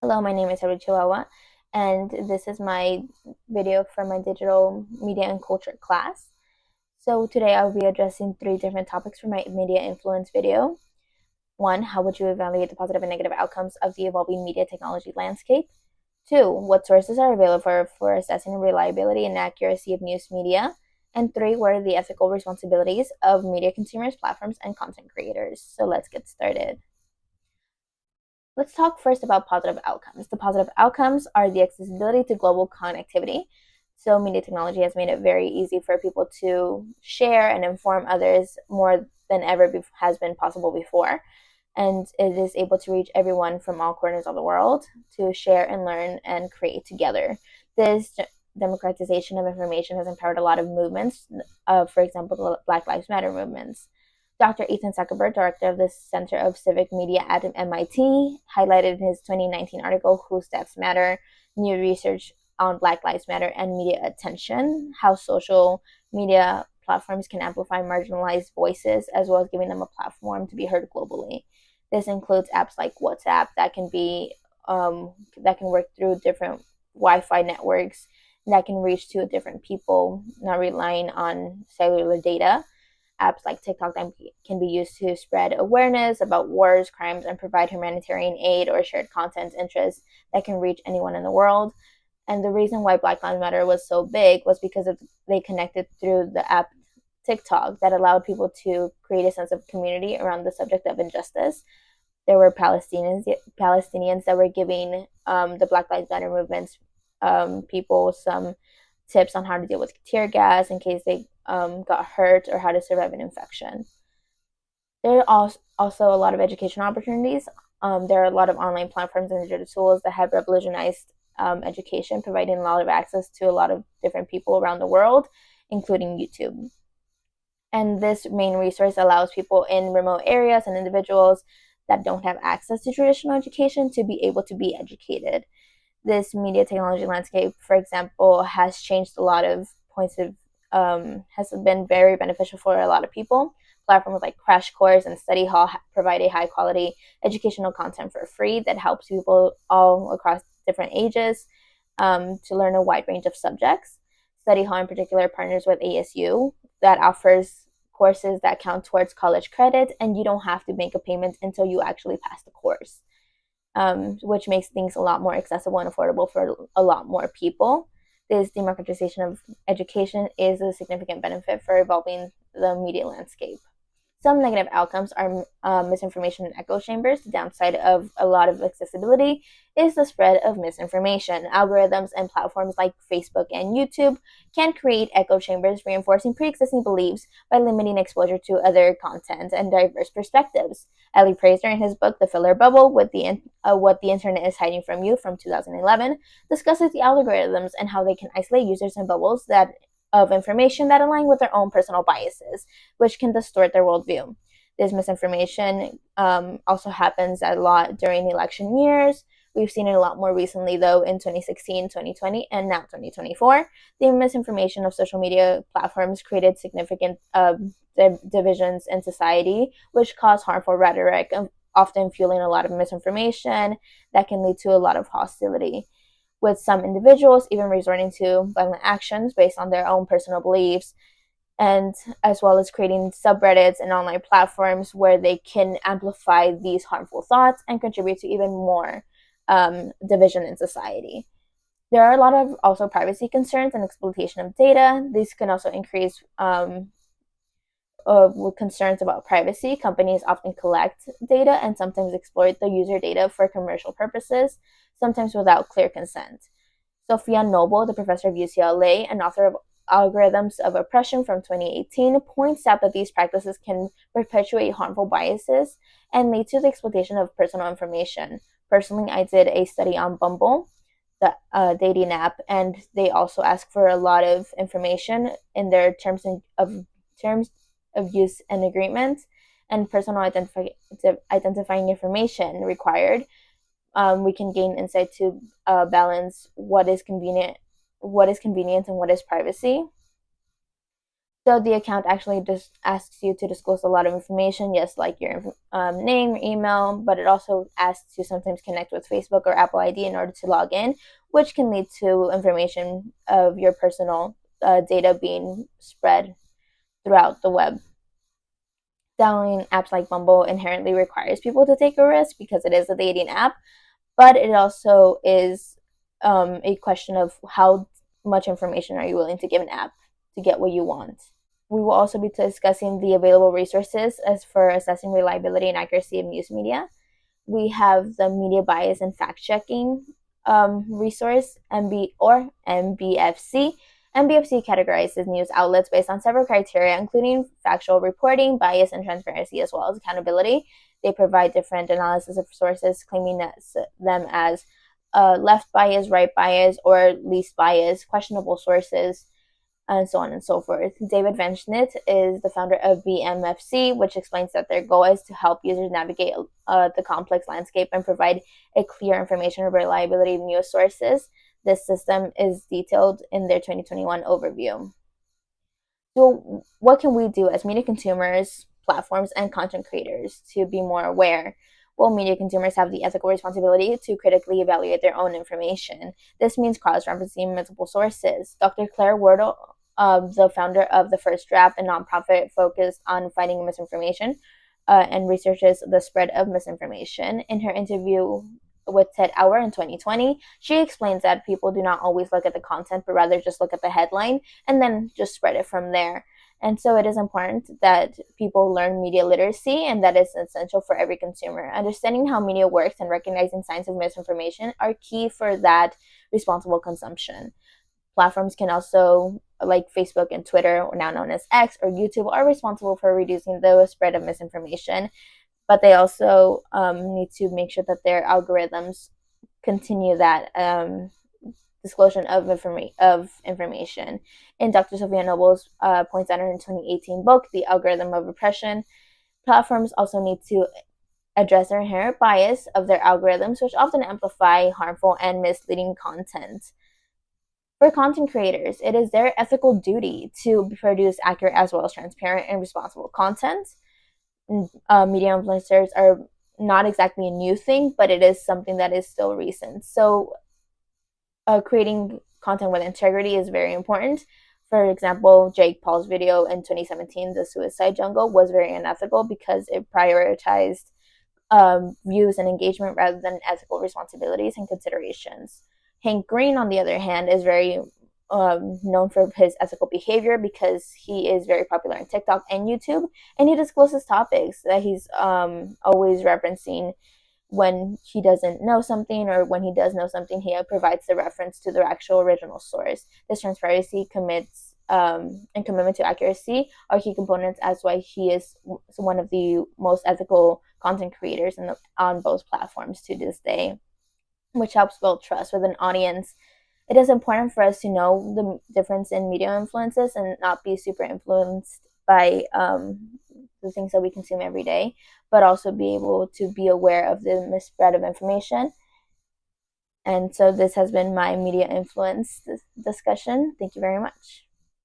Hello, my name is Haru Chihuahua, and this is my video for my digital media and culture class. So today I'll be addressing three different topics for my media influence video. One, how would you evaluate the positive and negative outcomes of the evolving media technology landscape? Two, what sources are available for assessing the reliability and accuracy of news media? And three, what are the ethical responsibilities of media consumers, platforms, and content creators? So let's get started. Let's talk first about positive outcomes. The positive outcomes are the accessibility to global connectivity. So, media technology has made it very easy for people to share and inform others more than ever has been possible before. And it is able to reach everyone from all corners of the world to share and learn and create together. This democratization of information has empowered a lot of movements, for example, the Black Lives Matter movements. Dr. Ethan Zuckerberg, director of the Center of Civic Media at MIT, highlighted in his 2019 article, Whose Steps Matter, New Research on Black Lives Matter and Media Attention, how social media platforms can amplify marginalized voices as well as giving them a platform to be heard globally. This includes apps like WhatsApp that can work through different Wi-Fi networks that can reach to different people, not relying on cellular data. Apps like TikTok can be used to spread awareness about wars, crimes, and provide humanitarian aid or shared content interests that can reach anyone in the world. And the reason why Black Lives Matter was so big was because they connected through the app TikTok that allowed people to create a sense of community around the subject of injustice. There were Palestinians that were giving the Black Lives Matter movements people some tips on how to deal with tear gas in case they got hurt or how to survive an infection. There are also a lot of educational opportunities. There are a lot of online platforms and digital tools that have revolutionized education, providing a lot of access to a lot of different people around the world, including YouTube. And this main resource allows people in remote areas and individuals that don't have access to traditional education to be able to be educated. This media technology landscape, for example, has changed a lot of points of has been very beneficial for a lot of people. Platforms like Crash Course and Study Hall provide a high quality educational content for free that helps people all across different ages to learn a wide range of subjects. Study Hall, in particular, partners with ASU that offers courses that count towards college credit, and you don't have to make a payment until you actually pass the course, which makes things a lot more accessible and affordable for a lot more people. This democratization of education is a significant benefit for evolving the media landscape. Some negative outcomes are misinformation and echo chambers. The downside of a lot of accessibility is the spread of misinformation. Algorithms and platforms like Facebook and YouTube can create echo chambers, reinforcing pre existing beliefs by limiting exposure to other content and diverse perspectives. Ellie Fraser, in his book The Filler Bubble, What the Internet is Hiding from You from 2011, discusses the algorithms and how they can isolate users in bubbles of information that align with their own personal biases, which can distort their worldview. This misinformation also happens a lot during election years. We've seen it a lot more recently, though, in 2016, 2020, and now 2024. The misinformation of social media platforms created significant divisions in society, which cause harmful rhetoric, often fueling a lot of misinformation that can lead to a lot of hostility, with some individuals even resorting to violent actions based on their own personal beliefs, and as well as creating subreddits and online platforms where they can amplify these harmful thoughts and contribute to even more division in society. There are a lot of also privacy concerns and exploitation of data. These can also increase with concerns about privacy. Companies often collect data and sometimes exploit the user data for commercial purposes, sometimes without clear consent. Sophia Noble, the professor of UCLA and author of Algorithms of Oppression from 2018, points out that these practices can perpetuate harmful biases and lead to the exploitation of personal information. Personally, I did a study on Bumble, the dating app, and they also ask for a lot of information in their terms of use and agreement, and personal identifying information required. We can gain insight to balance what is convenient and what is privacy. So the account actually just asks you to disclose a lot of information, yes, like your name, email, but it also asks you sometimes connect with Facebook or Apple ID in order to log in, which can lead to information of your personal data being spread throughout the web. Downloading apps like Bumble inherently requires people to take a risk because it is a dating app, but it also is a question of how much information are you willing to give an app to get what you want. We will also be discussing the available resources as for assessing reliability and accuracy of news media. We have the media bias and fact checking resource, MBFC. MBFC categorizes news outlets based on several criteria, including factual reporting, bias, and transparency, as well as accountability. They provide different analysis of sources, claiming them as left bias, right bias, or least bias, questionable sources, and so on and so forth. David Venschnitt is the founder of BMFC, which explains that their goal is to help users navigate the complex landscape and provide a clear information of reliability of news sources. This system is detailed in their 2021 overview. So, what can we do as media consumers, platforms, and content creators to be more aware? Well, media consumers have the ethical responsibility to critically evaluate their own information. This means cross-referencing multiple sources. Dr. Claire Wardle, the founder of The First Draft, a nonprofit focused on fighting misinformation and researches the spread of misinformation. In her interview with TED Hour in 2020, she explains that people do not always look at the content, but rather just look at the headline and then just spread it from there. And so it is important that people learn media literacy, and that is essential for every consumer. Understanding how media works and recognizing signs of misinformation are key for that responsible consumption. Platforms can also, like Facebook and Twitter, or now known as X, or YouTube, are responsible for reducing the spread of misinformation, but they also need to make sure that their algorithms continue that disclosure of information. In Dr. Sophia Noble's points out in her 2018 book, The Algorithm of Oppression, platforms also need to address their inherent bias of their algorithms, which often amplify harmful and misleading content. For content creators, it is their ethical duty to produce accurate as well as transparent and responsible content. Media influencers are not exactly a new thing, but it is something that is still recent. So creating content with integrity is very important. For example, Jake Paul's video in 2017, The Suicide Jungle, was very unethical because it prioritized views and engagement rather than ethical responsibilities and considerations. Hank Green, on the other hand, is very known for his ethical behavior because he is very popular on TikTok and YouTube, and he discloses topics that he's always referencing when he doesn't know something, or when he does know something, he provides the reference to the actual original source. This transparency commits and commitment to accuracy are key components as why he is one of the most ethical content creators on both platforms to this day, which helps build trust with an audience. It is important for us to know the difference in media influences and not be super influenced by the things that we consume every day, but also be able to be aware of the misspread of information. And so this has been my media influence discussion. Thank you very much.